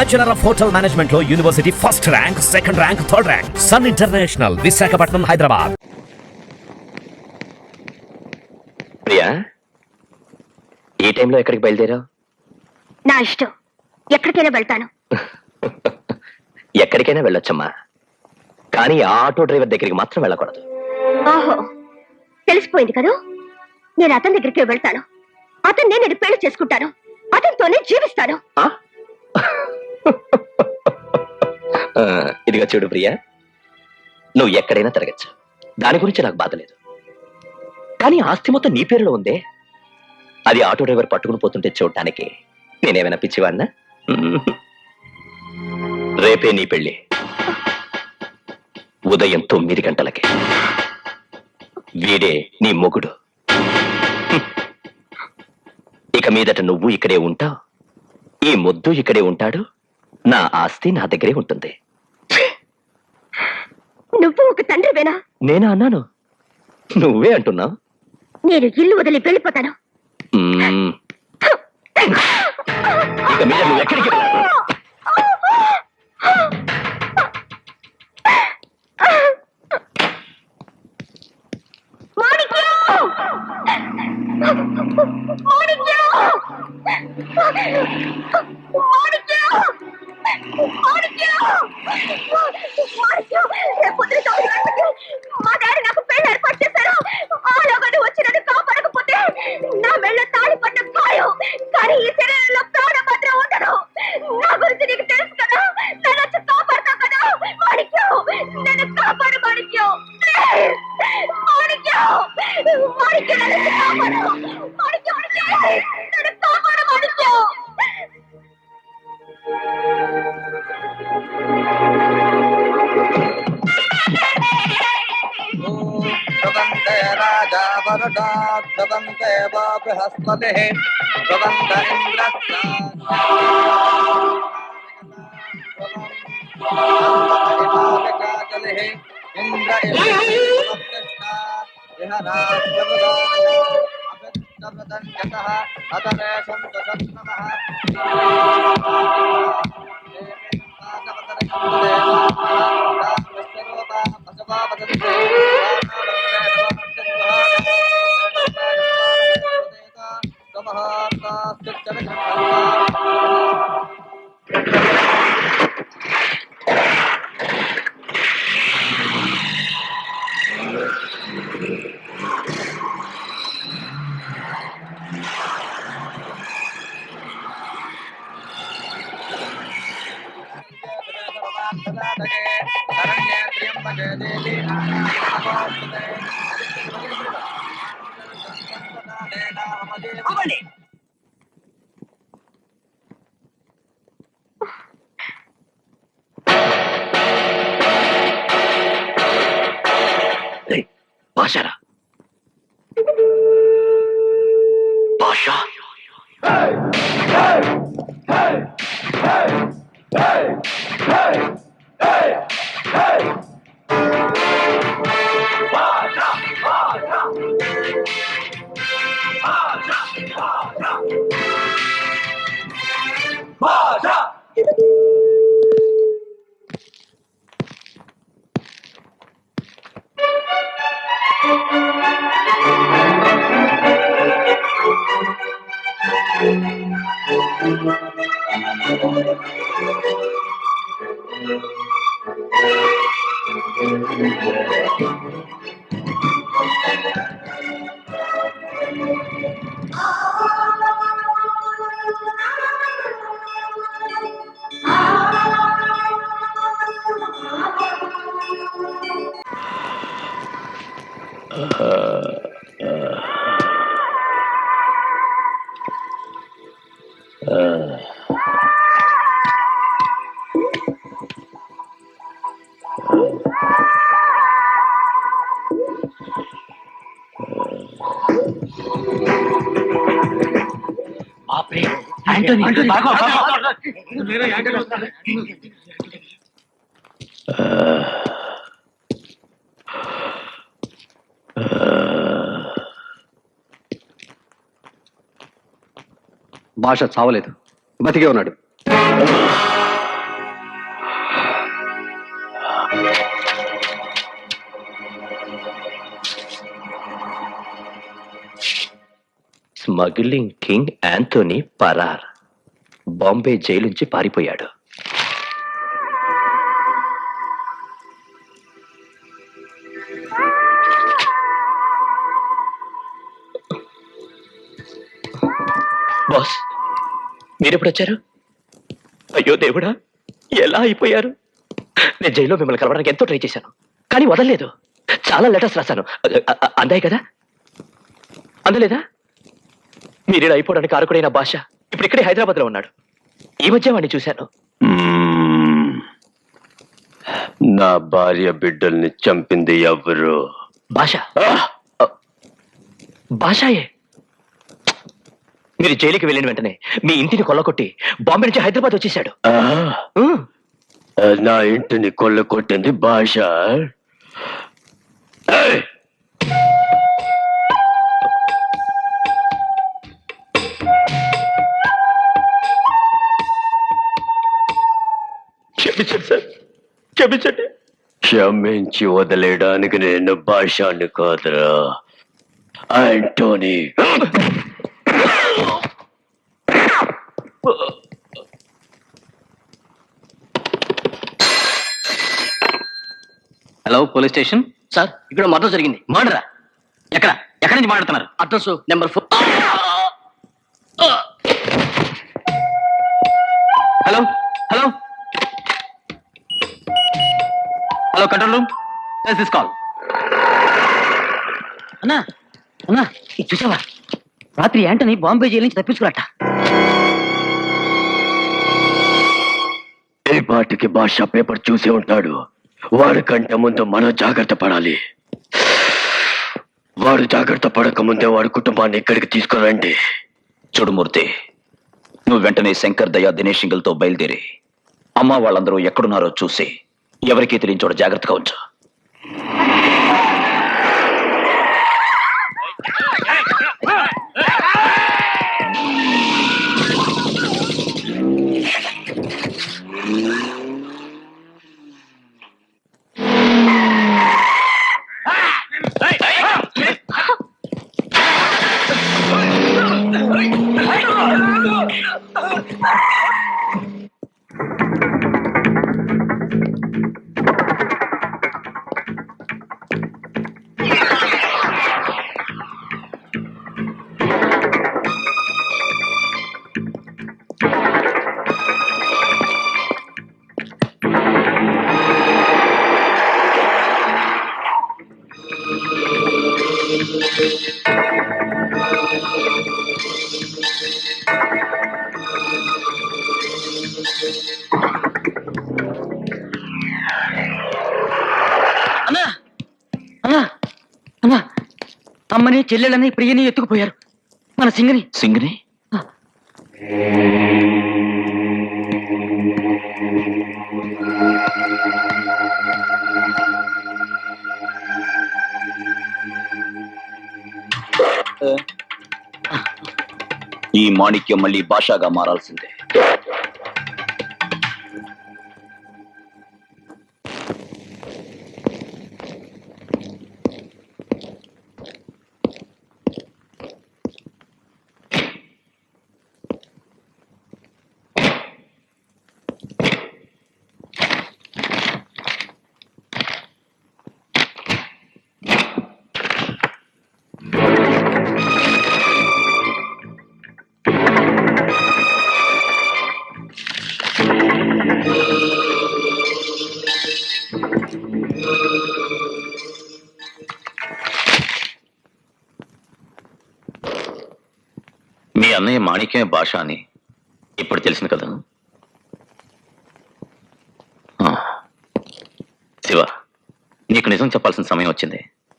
Bachelor of hotel management లో university first rank, second rank, third rank. Sun international, Visakhapatnam, Hyderabad. Priya, ఈ టైంలో ఎక్కడికి బయలుదేరావు? నా ఇష్టం, ఎక్కడికైనా వెళ్తాను. ఎక్కడికైనా వెళ్ళొచ్చమ్మా, కానీ ఆ ఆటో డ్రైవర్ దగ్గరికి మాత్రం వెళ్ళకూడదు. ఓహో, తెలిసిపోయింది కదా. నేను అతని దగ్గరికి వెళ్తాను. అతన్ని నేను పెళ్లి చేసుకుంటాను. అతనితోనే జీవిస్తాను. ఇదిగా చూడు ప్రియా, నువ్వు ఎక్కడైనా తిరగచ్చు, దాని గురించి నాకు బాధ లేదు. కానీ ఆస్తి మొత్తం నీ పేరులో ఉందే, అది ఆటో డ్రైవర్ పట్టుకుని పోతుంటే చూడటానికి నేనేమైనా పిచ్చివాడినా? రేపే నీ పెళ్లి, ఉదయం 9 గంటలకి. వీడే నీ మొగుడు. ఇక మీదట నువ్వు ఇక్కడే ఉంటావు, ఈ ముద్దు ఇక్కడే ఉంటాడు, నా ఆస్తి నా దగ్గరే ఉంటుంది. నువ్వు ఒక తండ్రివేనా? నేనా అన్నాను, నువ్వే అంటున్నావు. నేను ఇల్లు వదిలి వెళ్ళిపోతాను. ఇక మీద నువ్వు ఎక్కడికి వెళ్ళావు? మా డాడీ నాకు పెళ్లి ఏర్పాటు చేశారు. ఆలోగానే వచ్చినట్టు కాపాడకపోతే నా మెళ్ళ తాళి పట్ట ఖాయం. కానీ ఈ శరీరంలో ప్రాణ మాత్రం ఉండదు. నా గురించి నీకు తెలుసు కదా. నన్ను వచ్చి కాపాడతావు కదా మాణిక్యం. నన్ను కాపాడు మాణిక్యం. మాణిక్యం, మాణిక్యం, నన్ను కాపాడు మాణిక్యం. నన్ను కాపాడు మాణిక్యం. ध्रुवन्ते राजा वरुणात् ध्रुवन्ते वो बृहस्पतिः ध्रुवन्त इन्द्रस्तादिकाकलिः इन्द्र इह राष्ट्रमृगाय अभिष्टमृदञ्जतः अतमेषं दशत्नमः భాషరా భాష. భాష చావలేదు, బతికే ఉన్నాడు. స్మగ్లింగ్ కింగ్ యాంథోనీ పరార్. బాంబే జైలు నుంచి పారిపోయాడు. బాస్, మీరెప్పుడు వచ్చారు? అయ్యో దేవుడా, ఎలా అయిపోయారు? నేను జైల్లో మిమ్మల్ని కలవడానికి ఎంతో ట్రై చేశాను, కానీ వదలలేదు. చాలా లెటర్స్ రాశాను. అందాయి కదా? అందలేదా? మీరేలా అయిపోవడానికి కారకుడైన భాష ఇప్పుడు ఇక్కడే హైదరాబాద్ లో ఉన్నాడు. ఈ మధ్య వాడిని చూశాను. నా భార్య బిడ్డల్ని చంపింది ఎవరు? భాష. భాషయే. మీరు జైలుకి వెళ్ళిన వెంటనే మీ ఇంటిని కొల్లగొట్టి బాంబే నుంచి హైదరాబాద్ వచ్చేసాడు. నా ఇంటిని కొల్లగొట్టింది భాష. ఏయ్! క్షమించండి సార్, క్షమించండి. క్షమించి వదిలేయడానికి నేను భాషాన్ని కాదురా, Anthony. Hello, police station. Sir, ఇక్కడ మర్డర్ జరిగింది. మర్డరా? ఎక్కడి నుంచి మాట్లాడుతున్నారు? Address number 4. Hello hello hello, control room, this call. అన్నా అన్నా, ఇది చూసావా? రాత్రి యాంటనీ బాంబే జైలు నుంచి తప్పించుకున్నట్ట. ఏ పాటికి భాష పేపర్ చూసి ఉంటాడు. వాడి కంటే ముందు మనం జాగ్రత్త పడాలి. వాడు జాగ్రత్త పడక ముందే వాడి కుటుంబాన్ని ఇక్కడికి తీసుకురండి. చూడుమూర్తి, నువ్వు వెంటనే శంకర్ దయా దినేష్ సింగిల్తో బయలుదేరి అమ్మ వాళ్ళందరూ ఎక్కడున్నారో చూసి ఎవరికీ తెలియని చోట జాగ్రత్తగా ఉంచు. అన్నా అన్నా అన్నా, అమ్మని చెల్లెళ్ళని ప్రియని ఎత్తుకుపోయారు. మన సింగని. సింగిని? ఈ మాణిక్యం మళ్ళీ భాషగా మారాల్సిందే. మీ అన్నయ్య మాణిక్యమే భాష అని ఇప్పుడు తెలిసింది కదా. శివ, నీకు నిజం చెప్పాల్సిన సమయం వచ్చింది.